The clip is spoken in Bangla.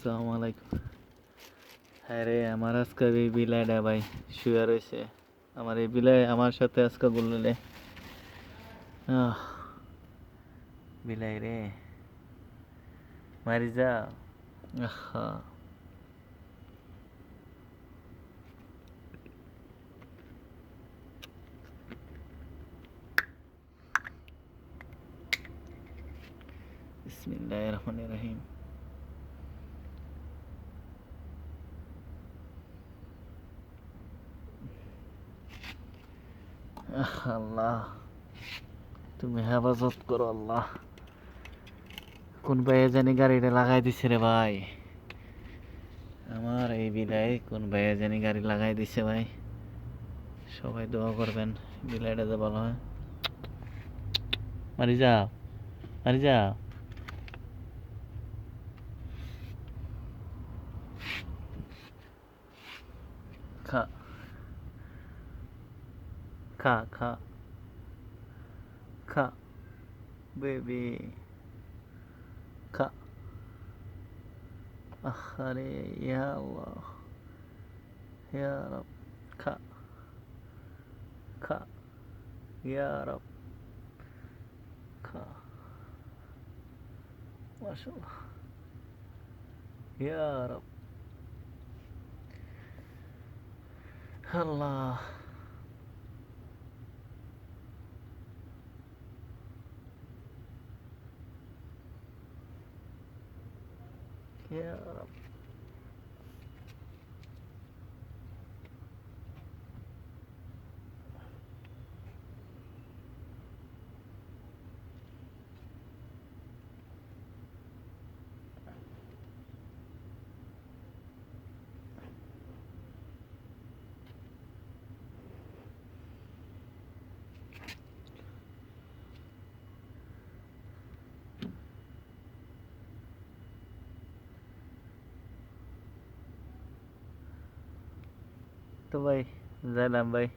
আসসালামু আলাইকুম। হ্যাঁ রে, আমার আজকের এই বিলাইটা ভাই শুয়ে রয়েছে। আমার এই বিলাই আমার সাথে আজকে বললে আহ বিলাই রে মারি যা। আহা বিসমিল্লাহির রহমানির রহিম। আল্লাহ, তুমি হেফাজত করো আল্লাহ। কোন ভাইয়ে জানি গাড়িটা লাগাই দিছে রে ভাই। আমার এই বিলাই কোন ভাইয়ে জানি গাড়ি লাগাই দিছে ভাই। সবাই দোয়া করবেন বিলাইটা যে ভালো হয়। মারি যাও, মারি যাও। খা খা খা খা বেবি খা। আরে ইয়া আল্লাহ, ইয়া রব, খা খা, ইয়া রব, খা। মাশাআল্লাহ, ইয়া রব। আল্লাহ, ইয়া রব। তো ভাই যাইলাম ভাই।